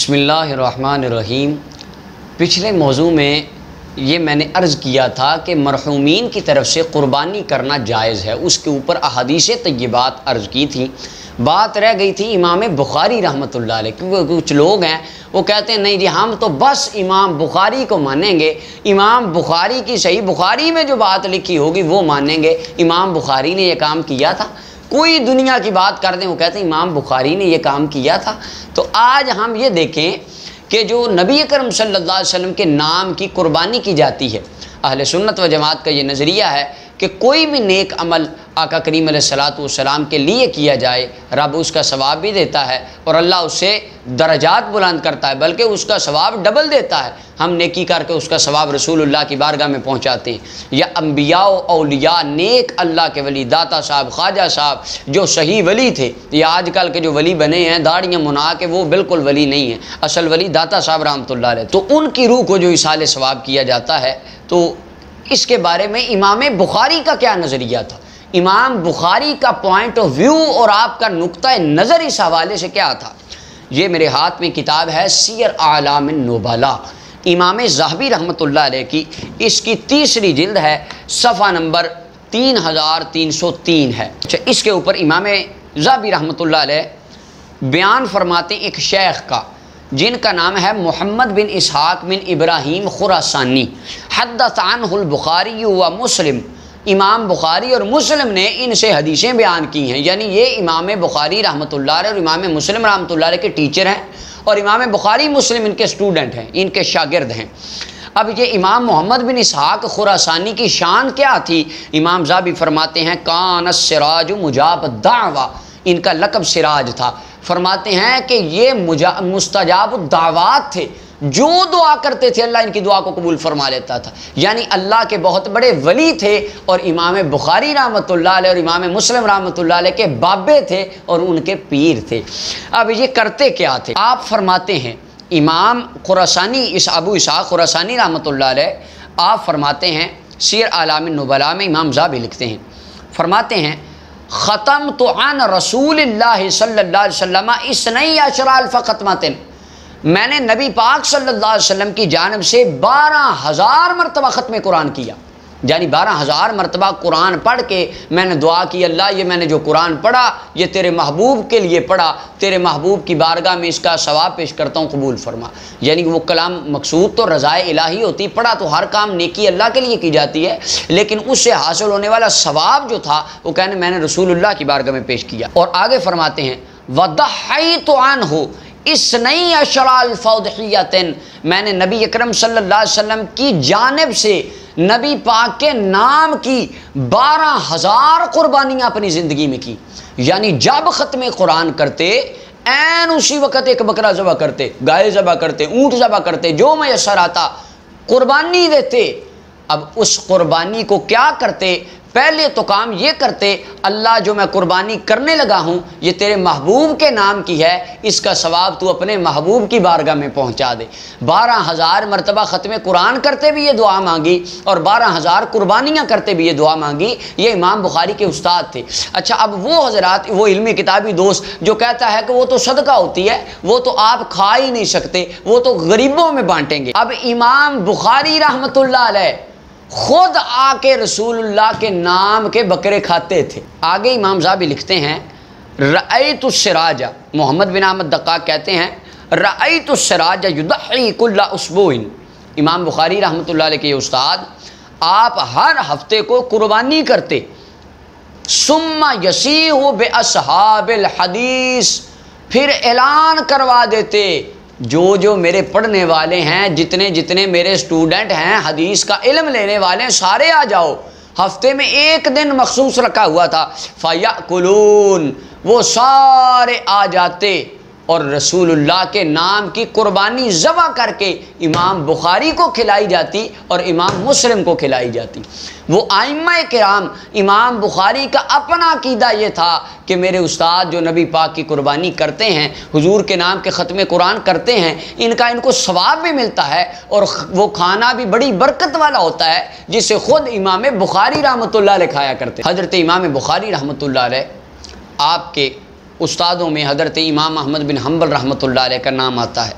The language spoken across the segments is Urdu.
بسم اللہ الرحمن الرحیم۔ پچھلے موضوع میں یہ میں نے عرض کیا تھا کہ مرحومین کی طرف سے قربانی کرنا جائز ہے، اس کے اوپر احادیث طیبات عرض کی تھی۔ بات رہ گئی تھی امام بخاری رحمۃ اللہ علیہ، کیونکہ کچھ لوگ ہیں وہ کہتے ہیں نہیں جی ہم تو بس امام بخاری کو مانیں گے، امام بخاری کی صحیح بخاری میں جو بات لکھی ہوگی وہ مانیں گے، امام بخاری نے یہ کام کیا تھا۔ کوئی دنیا کی بات کر دیں وہ کہتے ہیں امام بخاری نے یہ کام کیا تھا۔ تو آج ہم یہ دیکھیں کہ جو نبی کرم صلی اللہ علیہ وسلم کے نام کی قربانی کی جاتی ہے، اہل سنت و جماعت کا یہ نظریہ ہے کہ کوئی بھی نیک عمل آقا کریم علیہ السلام کے لیے کیا جائے، رب اس کا ثواب بھی دیتا ہے اور اللہ اس سے درجات بلند کرتا ہے، بلکہ اس کا ثواب ڈبل دیتا ہے۔ ہم نیکی کر کے اس کا ثواب رسول اللہ کی بارگاہ میں پہنچاتے ہیں، یا انبیاء و اولیاء نیک اللہ کے ولی، داتا صاحب، خواجہ صاحب جو صحیح ولی تھے، یا آج کل کے جو ولی بنے ہیں داڑیاں منا کے، وہ بالکل ولی نہیں ہیں، اصل ولی داتا صاحب رحمۃ اللہ علیہ، تو ان کی روح کو جو اصال ثواب کیا جاتا ہے، تو اس کے بارے میں امام بخاری کا کیا نظریہ تھا، امام بخاری کا پوائنٹ آف ویو اور آپ کا نقطہ نظر اس حوالے سے کیا تھا۔ یہ میرے ہاتھ میں کتاب ہے سیر اعلام النبلاء، امام ذہبی رحمۃ اللہ علیہ کی، اس کی تیسری جلد ہے، صفحہ نمبر 3303 ہے۔ اچھا، اس کے اوپر امام ذہبی رحمۃ اللہ علیہ بیان فرماتے ہیں ایک شیخ کا، جن کا نام ہے محمد بن اسحاق بن ابراہیم خراسانی، حدث عنہ البخاری و مسلم، امام بخاری اور مسلم نے ان سے حدیثیں بیان کی ہیں، یعنی یہ امام بخاری رحمۃ اللہ علیہ اور امام مسلم رحمۃ اللہ علیہ کے ٹیچر ہیں، اور امام بخاری مسلم ان کے اسٹوڈنٹ ہیں، ان کے شاگرد ہیں۔ اب یہ امام محمد بن اسحاق خراسانی کی شان کیا تھی؟ امام ذہبی فرماتے ہیں کان السراج مجاب الدعوہ، ان کا لقب سراج تھا۔ فرماتے ہیں کہ یہ مستجاب الدعوات تھے، جو دعا کرتے تھے اللہ ان کی دعا کو قبول فرما لیتا تھا، یعنی اللہ کے بہت بڑے ولی تھے، اور امام بخاری رحمۃ اللہ علیہ اور امام مسلم رحمۃ اللہ علیہ کے بابے تھے اور ان کے پیر تھے۔ اب یہ کرتے کیا تھے؟ آپ فرماتے ہیں امام خراسانی ابو اسحاق خراسانی رحمۃ اللہ علیہ، آپ فرماتے ہیں سیر اعلام النبلاء میں امام ذہبی لکھتے ہیں، فرماتے ہیں ختم تو عن رسول اللہ صلی اللہ علیہ وسلم 12 ختمۃ، میں نے نبی پاک صلی اللہ علیہ وسلم کی جانب سے 12,000 مرتبہ ختم قرآن کیا، یعنی 12,000 مرتبہ قرآن پڑھ کے میں نے دعا کی اللہ یہ میں نے جو قرآن پڑھا یہ تیرے محبوب کے لیے پڑھا، تیرے محبوب کی بارگاہ میں اس کا ثواب پیش کرتا ہوں، قبول فرما۔ یعنی وہ کلام مقصود تو رضائے الہی ہوتی، پڑھا تو ہر کام نیکی اللہ کے لیے کی جاتی ہے، لیکن اس سے حاصل ہونے والا ثواب جو تھا وہ کہنے میں نے رسول اللہ کی بارگاہ میں پیش کیا۔ اور آگے فرماتے ہیں وَضَحَّيْتُ عَنْهُ 12 الفوضحیۃ، میں نے نبی اکرم صلی اللہ علیہ وسلم کی جانب سے نبی پاک کے نام کی 12,000 قربانیاں اپنی زندگی میں کی، یعنی جب ختم قرآن کرتے عین اسی وقت ایک بکرا ذبح کرتے، گائے ذبح کرتے، اونٹ ذبح کرتے، جو میسر آتا قربانی دیتے۔ اب اس قربانی کو کیا کرتے؟ پہلے تو کام یہ کرتے اللہ جو میں قربانی کرنے لگا ہوں یہ تیرے محبوب کے نام کی ہے، اس کا ثواب تو اپنے محبوب کی بارگاہ میں پہنچا دے۔ 12,000 مرتبہ ختم قرآن کرتے بھی یہ دعا مانگی، اور 12,000 قربانیاں کرتے بھی یہ دعا مانگی۔ یہ امام بخاری کے استاد تھے۔ اچھا، اب وہ حضرات، وہ علمی کتابی دوست جو کہتا ہے کہ وہ تو صدقہ ہوتی ہے، وہ تو آپ کھا ہی نہیں سکتے، وہ تو غریبوں میں بانٹیں گے۔ اب امام بخاری رحمۃ اللہ علیہ خود آ کے رسول اللہ کے نام کے بکرے کھاتے تھے۔ آگے امام ذہبی لکھتے ہیں رأیت السراج، محمد بن احمد دقاق کہتے ہیں رأیت السراج یضحی کل اسبوع، امام بخاری رحمۃ اللہ علیہ کے یہ استاد، آپ ہر ہفتے کو قربانی کرتے، ثم یصیح باصحاب الحدیث، پھر اعلان کروا دیتے جو میرے پڑھنے والے ہیں، جتنے میرے اسٹوڈنٹ ہیں حدیث کا علم لینے والے ہیں، سارے آ جاؤ۔ ہفتے میں ایک دن مخصوص رکھا ہوا تھا، فَيَأْكُلُونَ، وہ سارے آ جاتے اور رسول اللہ کے نام کی قربانی ذبح کر کے امام بخاری کو کھلائی جاتی اور امام مسلم کو کھلائی جاتی۔ وہ ائمہ کرام، امام بخاری کا اپنا عقیدہ یہ تھا کہ میرے استاد جو نبی پاک کی قربانی کرتے ہیں، حضور کے نام کے ختم قرآن کرتے ہیں، ان کو ثواب بھی ملتا ہے اور وہ کھانا بھی بڑی برکت والا ہوتا ہے، جسے خود امام بخاری رحمۃ اللہ علیہ کھایا کرتے۔ حضرت امام بخاری رحمۃ اللہ علیہ، آپ کے استادوں میں حضرت امام احمد بن حنبل رحمۃ اللہ علیہ کا نام آتا ہے،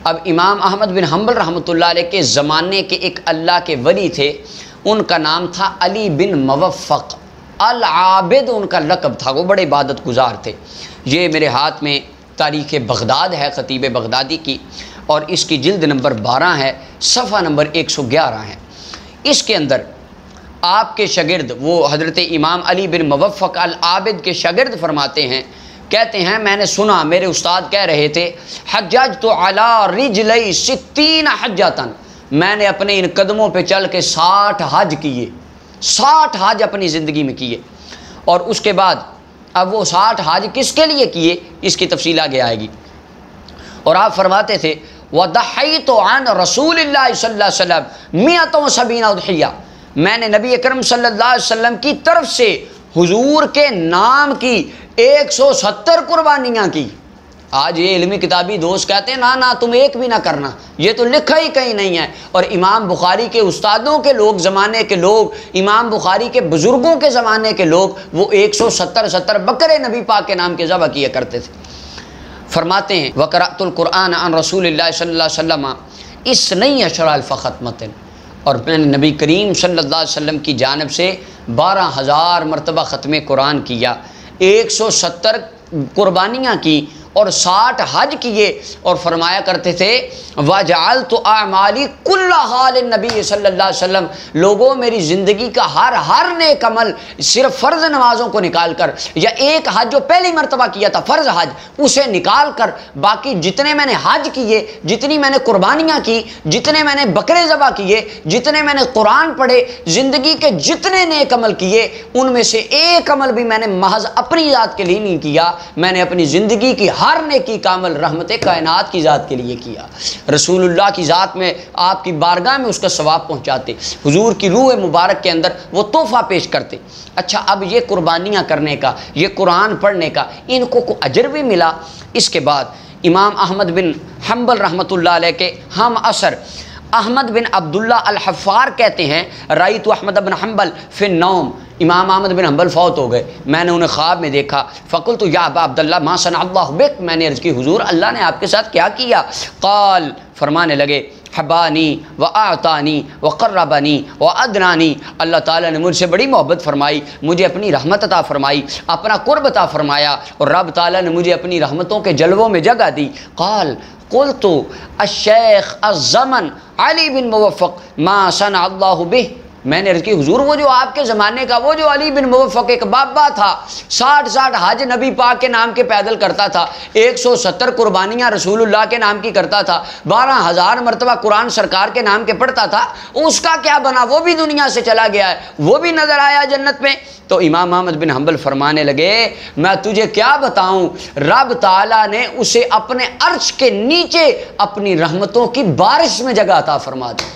اب امام احمد بن حنبل رحمۃ اللہ علیہ کے زمانے کے ایک اللہ کے ولی تھے، ان کا نام تھا علی بن موفق العابد، ان کا لقب تھا، وہ بڑے عبادت گزار تھے۔ یہ میرے ہاتھ میں تاریخ بغداد ہے خطیب بغدادی کی، اور اس کی جلد نمبر 12 ہے، صفحہ نمبر 111 ہے۔ اس کے اندر آپ کے شاگرد وہ حضرت امام علی بن موفق العابد کے شاگرد فرماتے ہیں، کہتے ہیں میں نے سنا میرے استاد کہہ رہے تھے حججت علی رجلی 60 حجتاً، میں نے اپنے ان قدموں پہ چل کے 60 حج کیے، 60 حج اپنی زندگی میں کیے۔ اور اس کے بعد اب وہ 60 حج کس کے لیے کیے، اس کی تفصیل آگے آئے گی۔ اور آپ فرماتے تھے وَضَحَّيْتُ عَنْ رَسُولِ اللَّهِ صلی اللہ علیہ وسلم 170 اضحیہ، میں نے نبی اکرم صلی اللہ علیہ وسلم کی طرف سے حضور کے نام کی 170 قربانیاں کی۔ آج یہ علمی کتابی دوست کہتے ہیں نا تم ایک بھی نہ کرنا، یہ تو لکھا ہی کہیں نہیں ہے۔ اور امام بخاری کے استادوں کے لوگ، زمانے کے لوگ، امام بخاری کے بزرگوں کے زمانے کے لوگ، وہ 170 بکرے نبی پاک کے نام کے ذبح کیا کرتے تھے۔ فرماتے ہیں وَقَرَأْتُ الْقُرْآنَ عَنْ رَسُولِ اللَّهِ صلی اللہ علیہ وسلم اثنی الف ختمۃ، اور میں نے نبی کریم صلی اللہ علیہ وسلم کی جانب سے 12,000 مرتبہ ختم قرآن کیا، 170 قربانیاں کی اور 60 حج کیے، اور فرمایا کرتے تھے وَجَعَلْتُ أَعْمَالِي كُلَّهَا لِلنَّبِيِّ صلی اللہ علیہ وسلم، لوگوں میری زندگی کا ہر نیک عمل صرف فرض نمازوں کو نکال کر، یا ایک حج جو پہلی مرتبہ کیا تھا فرض حج، اسے نکال کر باقی جتنے میں نے حج کیے، جتنی میں نے قربانیاں کی، جتنے میں نے بکرے ذبح کیے، جتنے میں نے قرآن پڑھے، زندگی کے جتنے نیک عمل کیے، ان میں سے ایک عمل بھی میں نے محض اپنی ذات کے لیے نہیں کیا، میں نے اپنی زندگی کی ہر نیکی کا عمل رحمت کائنات کی ذات کے لیے کیا، رسول اللہ کی ذات میں، آپ کی بارگاہ میں اس کا ثواب پہنچاتے، حضور کی روح مبارک کے اندر وہ تحفہ پیش کرتے۔ اچھا اب یہ قربانیاں کرنے کا، یہ قرآن پڑھنے کا ان کو اجر بھی ملا۔ اس کے بعد امام احمد بن حنبل رحمۃ اللہ علیہ کے ہم عصر احمد بن عبداللہ الحفار کہتے ہیں رأیت احمد بن حنبل فی النوم، امام احمد بن حنبل فوت ہو گئے، میں نے انہیں خواب میں دیکھا، فقلت یا ابا عبداللہ ما صنع اللہ بک، میں نے عرض کی حضور اللہ نے آپ کے ساتھ کیا کیا؟ قال، فرمانے لگے حبانی و اعطانی و قربانی و ادنانی، اللہ تعالیٰ نے مجھ سے بڑی محبت فرمائی، مجھے اپنی رحمت عطا فرمائی، اپنا قرب عطا فرمایا، اور رب تعالیٰ نے مجھے اپنی رحمتوں کے جلووں میں جگہ دی۔ قال قلت الشیخ الزمن علی بن موفق ما صنع اللہ بہ، میں نے عرض کی حضور وہ جو آپ کے زمانے کا وہ جو علی بن موفق ایک بابا تھا، 60 حج نبی پاک کے نام کے پیدل کرتا تھا، 170 قربانیاں رسول اللہ کے نام کی کرتا تھا، 12,000 مرتبہ قرآن سرکار کے نام کے پڑھتا تھا، اس کا کیا بنا؟ وہ بھی دنیا سے چلا گیا ہے، وہ بھی نظر آیا جنت میں۔ تو امام احمد بن حنبل فرمانے لگے میں تجھے کیا بتاؤں، رب تعالیٰ نے اسے اپنے عرش کے نیچے اپنی رحمتوں کی بارش میں جگہ عطا فرما دی۔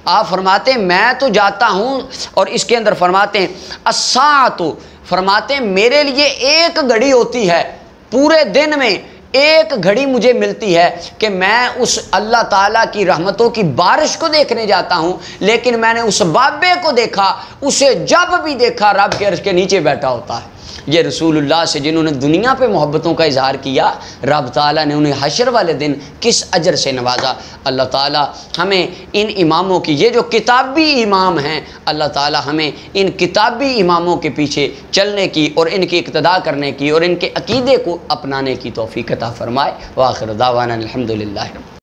آپ فرماتے ہیں میں تو جاتا ہوں، اور اس کے اندر فرماتے ہیں الساعۃ، فرماتے ہیں میرے لیے ایک گھڑی ہوتی ہے، پورے دن میں ایک گھڑی مجھے ملتی ہے کہ میں اس اللہ تعالیٰ کی رحمتوں کی بارش کو دیکھنے جاتا ہوں، لیکن میں نے اس بابے کو دیکھا، اسے جب بھی دیکھا رب کے عرش کے نیچے بیٹھا ہوتا ہے۔ یہ رسول اللہ سے جنہوں نے دنیا پہ محبتوں کا اظہار کیا، رب تعالیٰ نے انہیں حشر والے دن کس اجر سے نوازا۔ اللہ تعالیٰ ہمیں ان اماموں کی، یہ جو کتابی امام ہیں، اللہ تعالیٰ ہمیں ان کتابی اماموں کے پیچھے چلنے کی اور ان کی اقتداء کرنے کی اور ان کے عقیدے کو اپنانے کی توفیق عطا فرمائے۔ وآخر دعوانا الحمدللہ۔